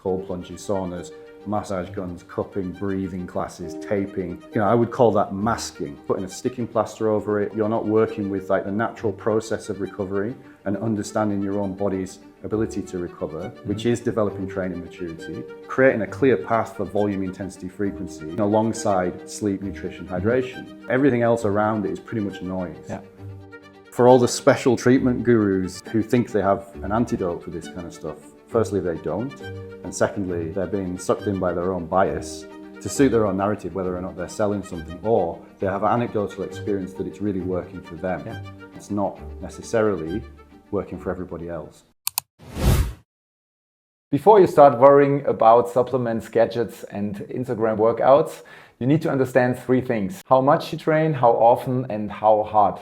cold plunges, saunas, massage guns, cupping, breathing classes, taping. I would call that masking, putting a sticking plaster over it. You're not working with like the natural process of recovery and understanding your own body's ability to recover, which is developing training maturity, creating a clear path for volume, intensity, frequency, alongside sleep, nutrition, hydration. Everything else around it is pretty much noise. Yeah. For all the special treatment gurus who think they have an antidote for this kind of stuff, firstly, they don't. And secondly, they're being sucked in by their own bias to suit their own narrative, whether or not they're selling something, or they have anecdotal experience that it's really working for them. Yeah. It's not necessarily working for everybody else. Before you start worrying about supplements, gadgets, and Instagram workouts, you need to understand three things: how much you train, how often, and how hard.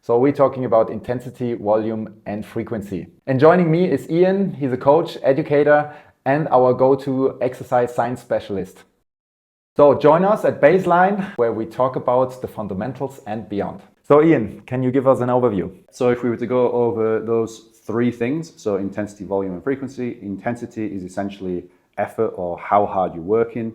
So we're talking about intensity, volume, and frequency. And joining me is Ian. He's a coach, educator, and our go-to exercise science specialist. So join us at Baseline, where we talk about the fundamentals and beyond. So Ian, can you give us an overview? So if we were to go over those three things, so intensity, volume, and frequency. Intensity is essentially effort or how hard you're working.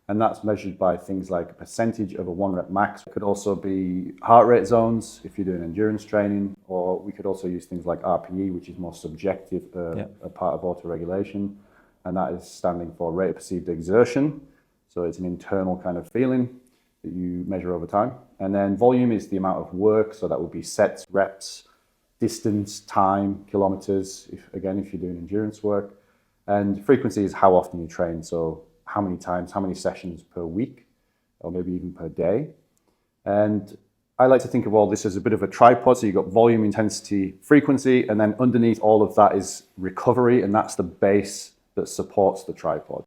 And that's measured by things like a percentage of a 1 rep max. It could also be heart rate zones if you're doing endurance training, or we could also use things like RPE, which is more subjective, a part of autoregulation. And that is standing for rate of perceived exertion. So it's an internal kind of feeling that you measure over time. And then volume is the amount of work. So that would be sets, reps, distance, time, kilometers, if you're doing endurance work. And frequency is how often you train. So how many times, how many sessions per week, or maybe even per day. And I like to think of all this as a bit of a tripod. So you've got volume, intensity, frequency, and then underneath all of that is recovery, and that's the base that supports the tripod.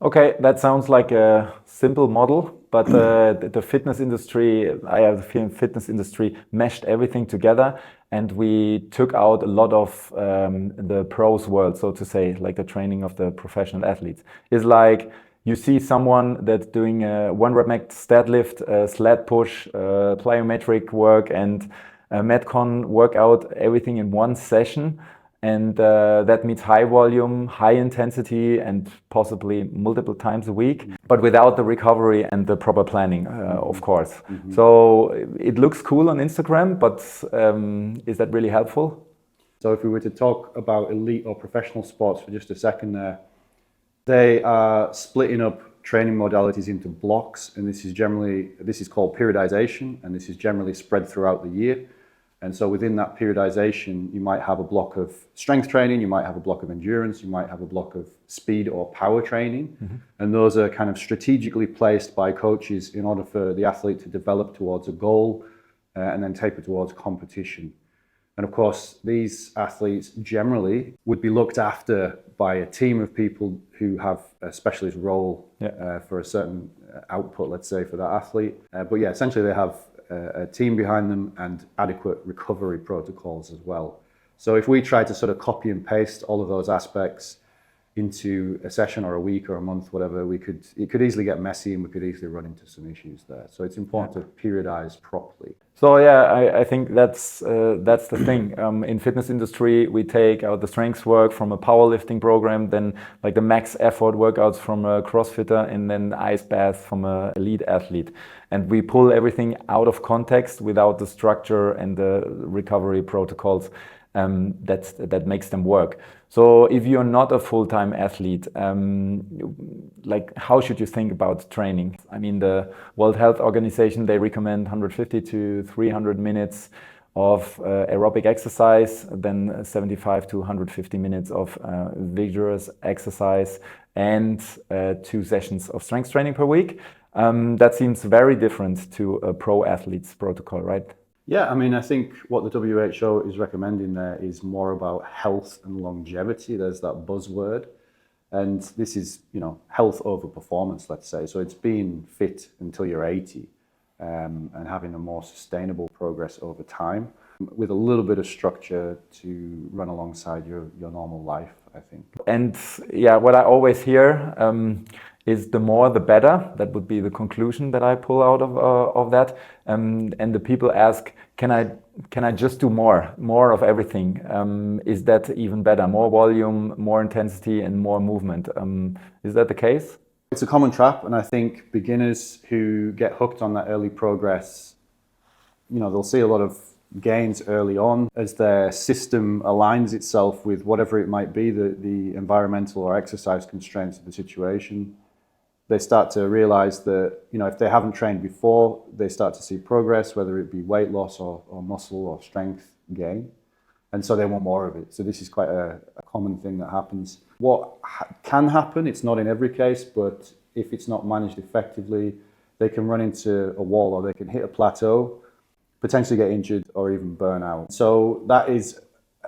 Okay, that sounds like a simple model, but the fitness industry, I have the feeling fitness industry meshed everything together, and we took out a lot of the pros world, so to say, like the training of the professional athletes. It's like you see someone that's doing a 1 rep max deadlift, sled push, plyometric work, and a Metcon workout, everything in one session. And that means high volume, high intensity, and possibly multiple times a week, but without the recovery and the proper planning, of course. Mm-hmm. So it looks cool on Instagram, but is that really helpful? So if we were to talk about elite or professional sports for just a second there, they are splitting up training modalities into blocks, and this is called periodization, and this is generally spread throughout the year. And so within that periodization, you might have a block of strength training, you might have a block of endurance, you might have a block of speed or power training. Mm-hmm. And those are kind of strategically placed by coaches in order for the athlete to develop towards a goal and then taper towards competition. And of course, these athletes generally would be looked after by a team of people who have a specialist role for a certain output, let's say, for that athlete. But yeah, essentially they have a team behind them and adequate recovery protocols as well. So if we try to sort of copy and paste all of those aspects into a session or a week or a month, whatever, it could easily get messy and we could easily run into some issues there. So it's important to periodize properly. So yeah, I think that's the thing. In fitness industry, we take out the strength work from a powerlifting program, then like the max effort workouts from a CrossFitter, and then ice bath from an elite athlete. And we pull everything out of context without the structure and the recovery protocols that makes them work. So if you're not a full-time athlete, like how should you think about training? I mean, the World Health Organization, they recommend 150 to 300 minutes of aerobic exercise, then 75 to 150 minutes of vigorous exercise, and 2 sessions of strength training per week. That seems very different to a pro athlete's protocol, right? Yeah, I mean, I think what the WHO is recommending there is more about health and longevity. There's that buzzword. And this is, health over performance, let's say. So it's being fit until you're 80 and having a more sustainable progress over time with a little bit of structure to run alongside your normal life, I think. And yeah, what I always hear is the more the better. That would be the conclusion that I pull out of that. And the people ask, can I can I just do more of everything? Is that even better? More volume, more intensity, and more movement. Is that the case? It's a common trap, and I think beginners who get hooked on that early progress, they'll see a lot of gains early on as their system aligns itself with whatever it might be, the environmental or exercise constraints of the situation. They start to realize that, if they haven't trained before, they start to see progress, whether it be weight loss or muscle or strength gain. And so they want more of it. So this is quite a common thing that happens. What can happen, it's not in every case, but if it's not managed effectively, they can run into a wall or they can hit a plateau, potentially get injured or even burn out. So that is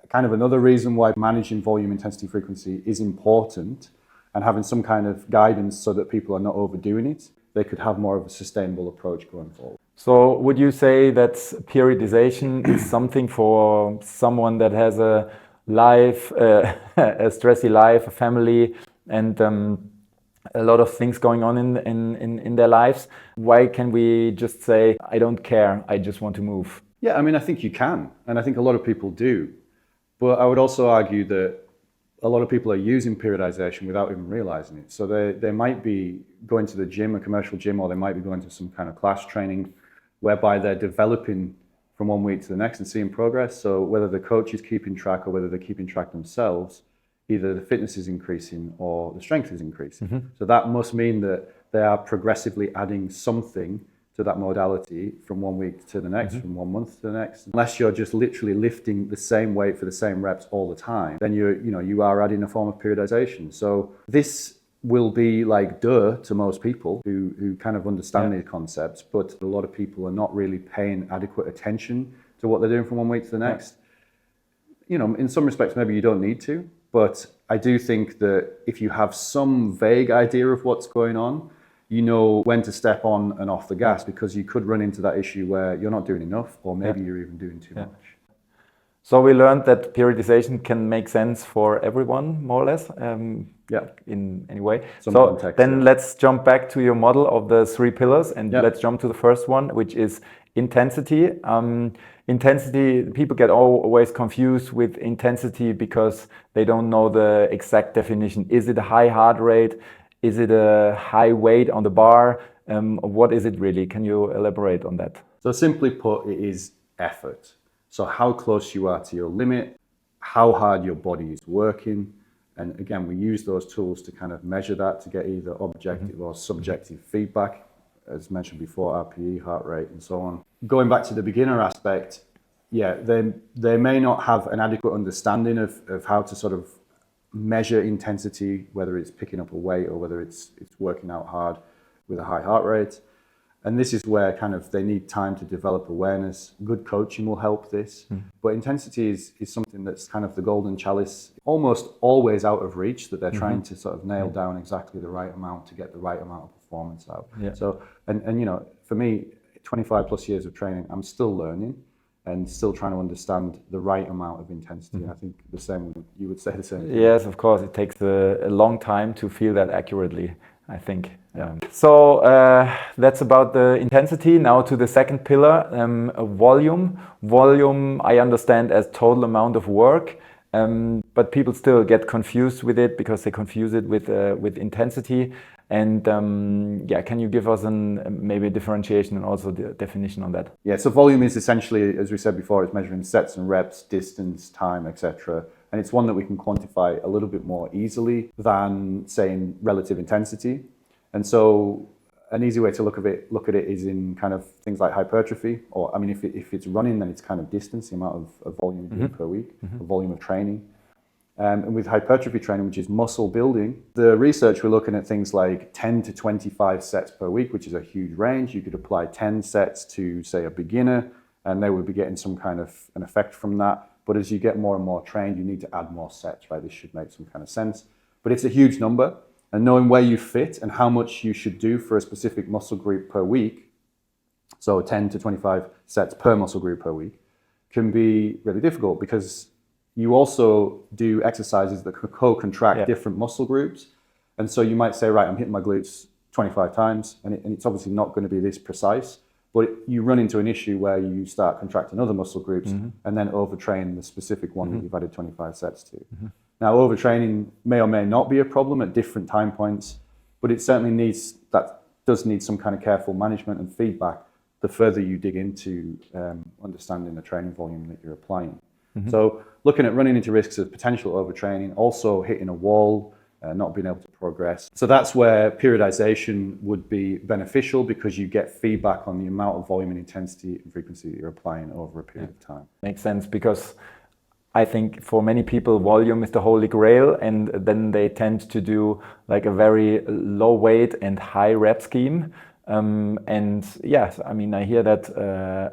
kind of another reason why managing volume, intensity, frequency is important, and having some kind of guidance so that people are not overdoing it. They could have more of a sustainable approach going forward. So would you say that periodization is something for someone that has a life, a stressy life, a family, and a lot of things going on in their lives? Why can we just say, I don't care, I just want to move? Yeah, I think you can, and I think a lot of people do. But I would also argue that a lot of people are using periodization without even realizing it. So they might be going to the gym, a commercial gym, or they might be going to some kind of class training whereby they're developing from one week to the next and seeing progress. So whether the coach is keeping track or whether they're keeping track themselves, either the fitness is increasing or the strength is increasing. Mm-hmm. So that must mean that they are progressively adding something to that modality from one week to the next, mm-hmm. from 1 month to the next. Unless you're just literally lifting the same weight for the same reps all the time, then you are adding a form of periodization. So this will be like duh to most people who kind of understand these concepts, but a lot of people are not really paying adequate attention to what they're doing from 1 week to the next. In some respects, maybe you don't need to, but I do think that if you have some vague idea of what's going on, you know when to step on and off the gas, because you could run into that issue where you're not doing enough, or maybe you're even doing too much. So we learned that periodization can make sense for everyone, more or less, in any way. Then let's jump back to your model of the 3 pillars, and let's jump to the first one, which is intensity. Intensity, people get always confused with intensity because they don't know the exact definition. Is it a high heart rate? Is it a high weight on the bar? What is it really? Can you elaborate on that? So simply put, it is effort. So how close you are to your limit, how hard your body is working. And again, we use those tools to kind of measure that, to get either objective or subjective feedback, as mentioned before, RPE, heart rate, and so on. Going back to the beginner aspect, they may not have an adequate understanding of how to sort of measure intensity, whether it's picking up a weight or whether it's working out hard with a high heart rate. And this is where kind of they need time to develop awareness. Good coaching will help this. But intensity is something that's kind of the golden chalice, almost always out of reach, that they're trying to sort of nail down exactly the right amount to get the right amount of performance out. So, and for me, 25 plus years of training, I'm still learning and still trying to understand the right amount of intensity. And I think the same, you would say the same thing. Yes, of course. It takes a long time to feel that accurately, I think. So that's about the intensity. Now to the second pillar, volume. Volume, I understand as total amount of work, but people still get confused with it because they confuse it with intensity. And can you give us maybe a differentiation and also the definition on that? Yeah, so volume is essentially, as we said before, it's measuring sets and reps, distance, time, etc. And it's one that we can quantify a little bit more easily than saying relative intensity. And so an easy way to look at it is in kind of things like hypertrophy, or if it's running, then it's kind of distance, the amount of volume you do per week, the volume of training. And with hypertrophy training, which is muscle building, the research, we're looking at things like 10 to 25 sets per week, which is a huge range. You could apply 10 sets to, say, a beginner, and they would be getting some kind of an effect from that. But as you get more and more trained, you need to add more sets, right? This should make some kind of sense. But it's a huge number, and knowing where you fit and how much you should do for a specific muscle group per week, so 10 to 25 sets per muscle group per week, can be really difficult, because you also do exercises that co-contract different muscle groups. And so you might say, right, I'm hitting my glutes 25 times, and it's obviously not going to be this precise, but you run into an issue where you start contracting other muscle groups and then overtrain the specific one that you've added 25 sets to. Now, overtraining may or may not be a problem at different time points, but it certainly does need some kind of careful management and feedback the further you dig into understanding the training volume that you're applying. So looking at running into risks of potential overtraining, also hitting a wall, not being able to progress. So that's where periodization would be beneficial, because you get feedback on the amount of volume and intensity and frequency that you're applying over a period of time. Makes sense, because I think for many people, volume is the holy grail, and then they tend to do like a very low weight and high rep scheme. And yes, I mean, I hear that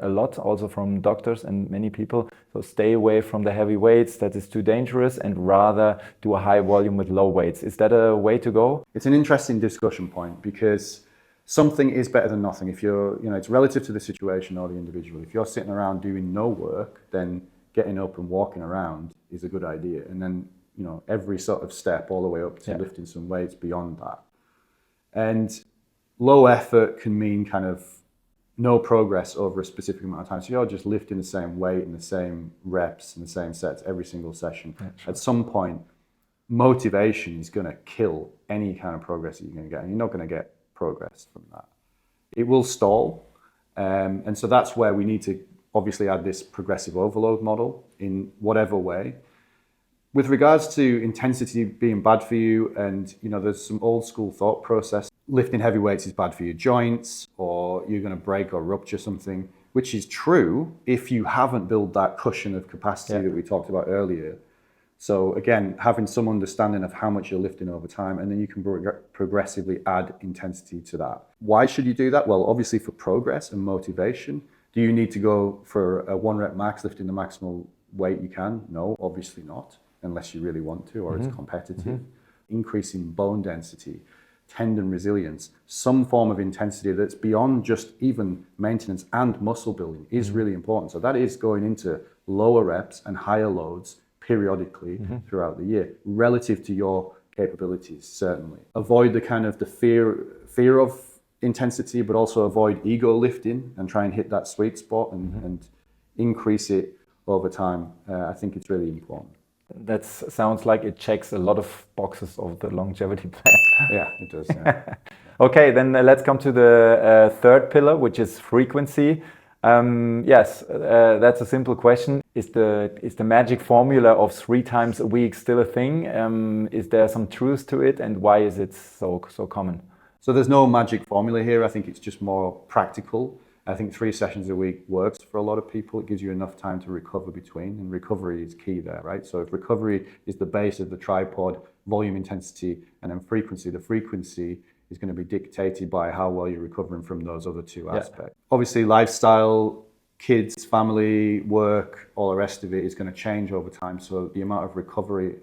a lot also from doctors and many people. So stay away from the heavy weights, that is too dangerous, and rather do a high volume with low weights. Is that a way to go? It's an interesting discussion point, because something is better than nothing. If you're, it's relative to the situation or the individual. If you're sitting around doing no work, then getting up and walking around is a good idea. And then, every sort of step all the way up to lifting some weights beyond that. And low effort can mean kind of no progress over a specific amount of time. So you're just lifting the same weight and the same reps and the same sets every single session. Yeah, sure. At some point, motivation is going to kill any kind of progress that you're going to get, and you're not going to get progress from that. It will stall. And so that's where we need to obviously add this progressive overload model in whatever way. With regards to intensity being bad for you, and there's some old school thought process. Lifting heavy weights is bad for your joints, or you're going to break or rupture something, which is true if you haven't built that cushion of capacity that we talked about earlier. So again, having some understanding of how much you're lifting over time, and then you can progressively add intensity to that. Why should you do that? Well, obviously for progress and motivation. Do you need to go for a 1 rep max, lifting the maximal weight you can? No, obviously not, unless you really want to, or it's competitive. Increasing bone density, tendon resilience, some form of intensity that's beyond just even maintenance and muscle building is really important. So that is going into lower reps and higher loads periodically throughout the year, relative to your capabilities, certainly. Avoid the kind of the fear of intensity, but also avoid ego lifting and try and hit that sweet spot and increase it over time. I think it's really important. That sounds like it checks a lot of boxes of the longevity plan. Yeah, it does. Yeah. Okay, then let's come to the third pillar, which is frequency. Yes, that's a simple question. Is the magic formula of 3 times a week still a thing? Is there some truth to it, and why is it so common? So there's no magic formula here. I think it's just more practical. I think 3 sessions a week works for a lot of people. It gives you enough time to recover between, and recovery is key there, right? So if recovery is the base of the tripod, volume, intensity, and then frequency, the frequency is going to be dictated by how well you're recovering from those other 2 aspects. Obviously, lifestyle, kids, family, work, all the rest of it is going to change over time. So the amount of recovery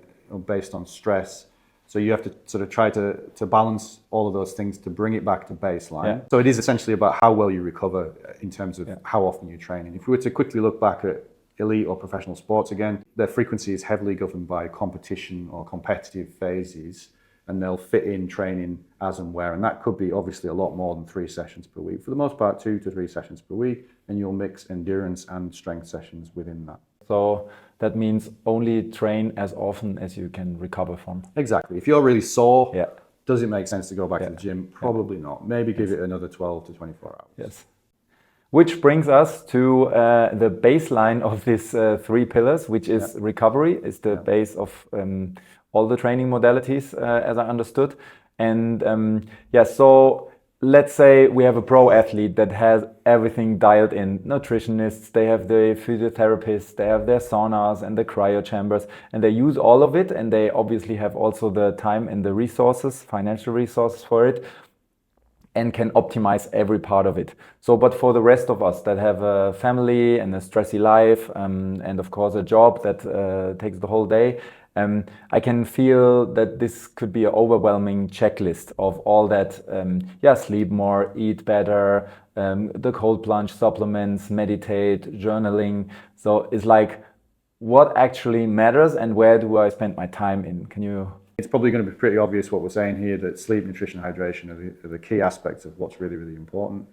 based on stress. So you have to sort of try to balance all of those things to bring it back to baseline. Yeah. So it is essentially about how well you recover in terms of how often you're training. If we were to quickly look back at elite or professional sports again, their frequency is heavily governed by competition or competitive phases, and they'll fit in training as and where. And that could be obviously a lot more than 3 sessions per week. For the most part, 2 to 3 sessions per week, and you'll mix endurance and strength sessions within that. So that means only train as often as you can recover from. Exactly. If you're really sore, does it make sense to go back to the gym? Probably not. Maybe give it another 12 to 24 hours. Yes. Which brings us to the baseline of these 3 pillars, which is recovery, is the base of all the training modalities, as I understood. And so let's say we have a pro athlete that has everything dialed in. Nutritionists, they have the physiotherapists, they have their saunas and the cryo chambers, and they use all of it, and they obviously have also the time and the resources, financial resources for it, and can optimize every part of it. So, but for the rest of us that have a family and a stressy life, and of course a job that takes the whole day, I can feel that this could be an overwhelming checklist of all that, sleep more, eat better, the cold plunge supplements, meditate, journaling. So it's like, what actually matters and where do I spend my time in? Can you? It's probably going to be pretty obvious what we're saying here, that sleep, nutrition, hydration are the key aspects of what's really, really important.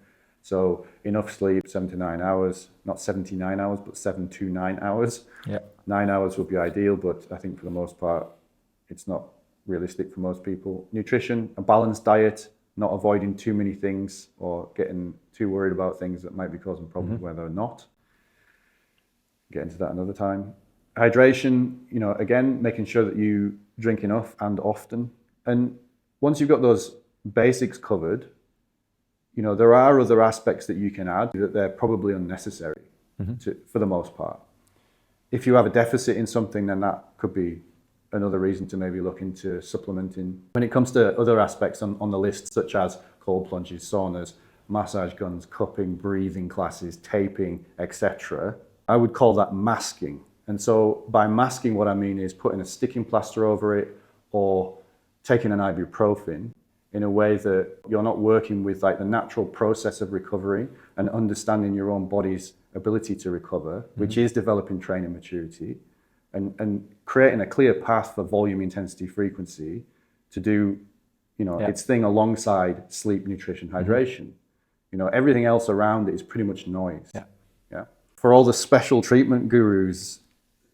So enough sleep, 7 to 9 hours, not 79 hours, but 7 to 9 hours. Yeah. 9 hours would be ideal, but I think for the most part, it's not realistic for most people. Nutrition, a balanced diet, not avoiding too many things or getting too worried about things that might be causing problems where they're not. Get into that another time. Hydration, again, making sure that you drink enough and often. And once you've got those basics covered, there are other aspects that you can add that they're probably unnecessary for the most part. If you have a deficit in something, then that could be another reason to maybe look into supplementing. When it comes to other aspects on the list, such as cold plunges, saunas, massage guns, cupping, breathing classes, taping, etc., I would call that masking. And so by masking, what I mean is putting a sticking plaster over it or taking an ibuprofen in a way that you're not working with like the natural process of recovery and understanding your own body's ability to recover, which is developing training maturity, and creating a clear path for volume, intensity, frequency to do, its thing alongside sleep, nutrition, hydration. Everything else around it is pretty much noise. Yeah. For all the special treatment gurus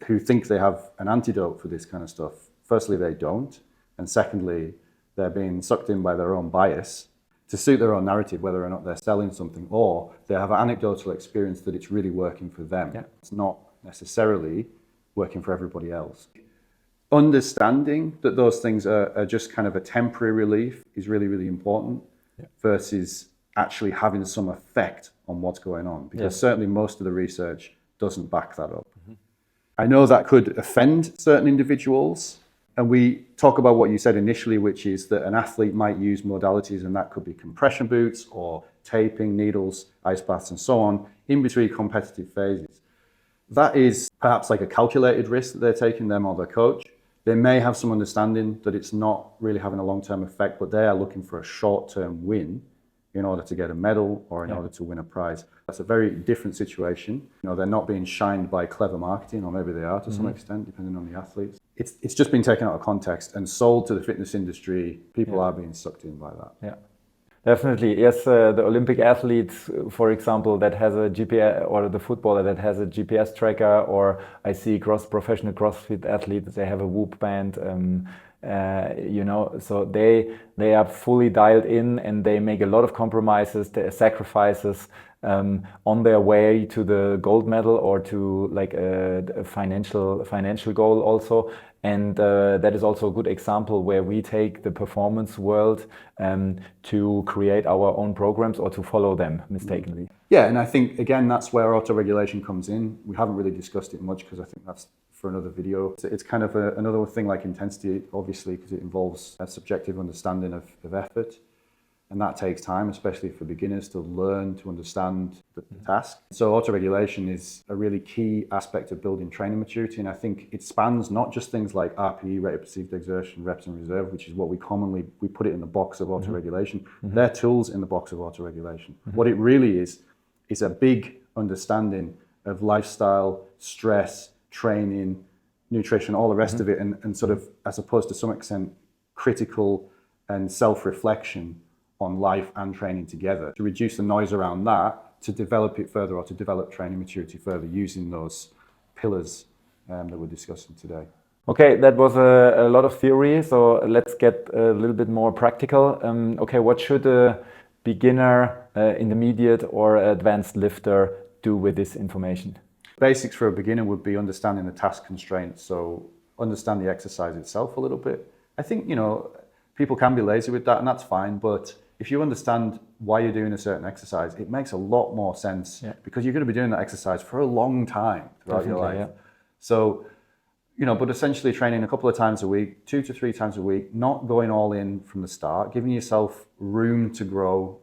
who think they have an antidote for this kind of stuff, firstly, they don't. And secondly, they're being sucked in by their own bias to suit their own narrative, whether or not they're selling something or they have an anecdotal experience that it's really working for them. Yeah. It's not necessarily working for everybody else. Understanding that those things are just kind of a temporary relief is really, really important versus actually having some effect on what's going on, because certainly most of the research doesn't back that up. I know that could offend certain individuals. And we talk about what you said initially, which is that an athlete might use modalities, and that could be compression boots or taping, needles, ice baths, and so on, in between competitive phases. That is perhaps like a calculated risk that they're taking, them or their coach. They may have some understanding that it's not really having a long-term effect, but they are looking for a short-term win in order to get a medal or in order to win a prize. That's a very different situation. They're not being shined by clever marketing, or maybe they are to some extent, depending on the athletes. It's just been taken out of context and sold to the fitness industry. People are being sucked in by that. Yeah, definitely. Yes, the Olympic athletes, for example, that has a GPS, or the footballer that has a GPS tracker, or I see professional CrossFit athletes, they have a Whoop band. So they are fully dialed in, and they make a lot of compromises, sacrifices on their way to the gold medal or to like a financial goal also. And that is also a good example where we take the performance world to create our own programs or to follow them mistakenly. Yeah, and I think, again, that's where autoregulation comes in. We haven't really discussed it much because I think that's for another video. It's kind of another thing like intensity, obviously, because it involves a subjective understanding of effort. And that takes time, especially for beginners, to learn to understand the task. So autoregulation is a really key aspect of building training maturity. And I think it spans not just things like RPE, rate of perceived exertion, reps and reserve, which is what we put it in the box of autoregulation. They're tools in the box of autoregulation. What it really is a big understanding of lifestyle, stress, training, nutrition, all the rest of it, and sort of, as opposed to some extent, critical and self-reflection on life and training together, to reduce the noise around that, to develop it further, or to develop training maturity further using those pillars that we're discussing today. Okay, that was a lot of theory, so let's get a little bit more practical. Okay, what should a beginner, intermediate or advanced lifter do with this information? Basics for a beginner would be understanding the task constraints, so understand the exercise itself a little bit. I think, people can be lazy with that, and that's fine, but if you understand why you're doing a certain exercise, it makes a lot more sense because you're going to be doing that exercise for a long time throughout your life. Yeah. So, but essentially training a couple of times a week, 2 to 3 times a week, not going all in from the start, giving yourself room to grow,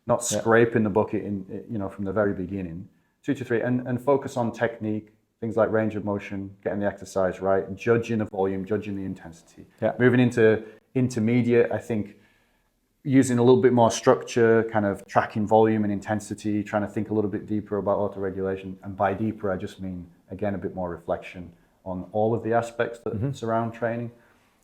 not scraping the bucket from the very beginning, 2 to 3, and focus on technique, things like range of motion, getting the exercise right, judging the volume, judging the intensity. Yeah. Moving into intermediate, I think, using a little bit more structure, kind of tracking volume and intensity, trying to think a little bit deeper about autoregulation. And by deeper, I just mean, again, a bit more reflection on all of the aspects that surround training.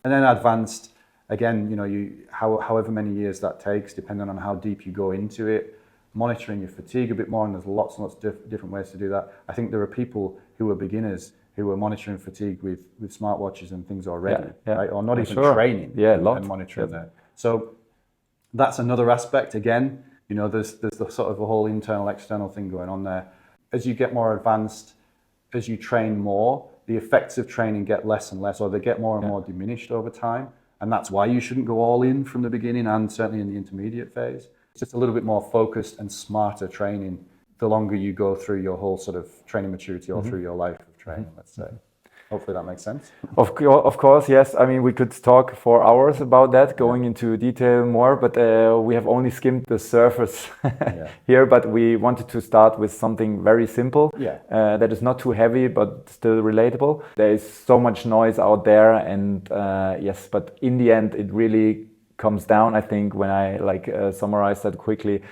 And then advanced, again, however many years that takes, depending on how deep you go into it, monitoring your fatigue a bit more, and there's lots and lots of different ways to do that. I think there are people who are beginners who are monitoring fatigue with smartwatches and things already, right? Or not even training and monitoring that. So that's another aspect. Again, you know, there's the sort of a whole internal, external thing going on there. As you get more advanced, as you train more, the effects of training get less and less, or they get more and more diminished over time. And that's why you shouldn't go all in from the beginning, and certainly in the intermediate phase. It's just a little bit more focused and smarter training the longer you go through your whole sort of training maturity or through your life of training, let's say. Hopefully that makes sense. Of course, yes. I mean, we could talk for hours about that, going into detail more, but we have only skimmed the surface here. But we wanted to start with something very simple that is not too heavy, but still relatable. There is so much noise out there, and yes, but in the end, it really comes down, I think, when I summarize that quickly,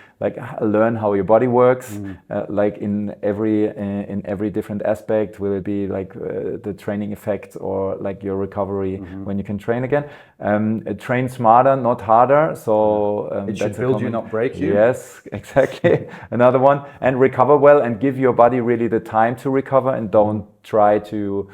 learn how your body works, in every different aspect. Will it be the training effect or your recovery when you can train again? Train smarter, not harder. So it should build you, not break you. Yes, exactly. Another one. And recover well, and give your body really the time to recover, and don't try to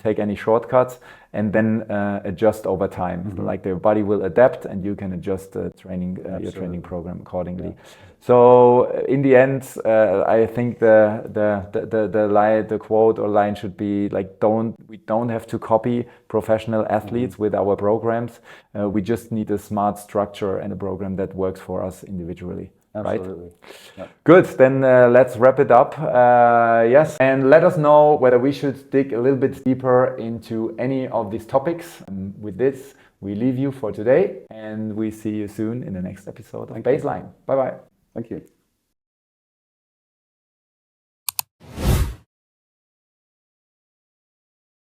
take any shortcuts, and then adjust over time. The body will adapt, and you can adjust your training program accordingly. So in the end, I think the quote or line should be we don't have to copy professional athletes with our programs. We just need a smart structure and a program that works for us individually. Absolutely. Right? Yep. Good. Then let's wrap it up. Yes. And let us know whether we should dig a little bit deeper into any of these topics. With this, we leave you for today, and we see you soon in the next episode of Baseline. Bye-bye. Thank you.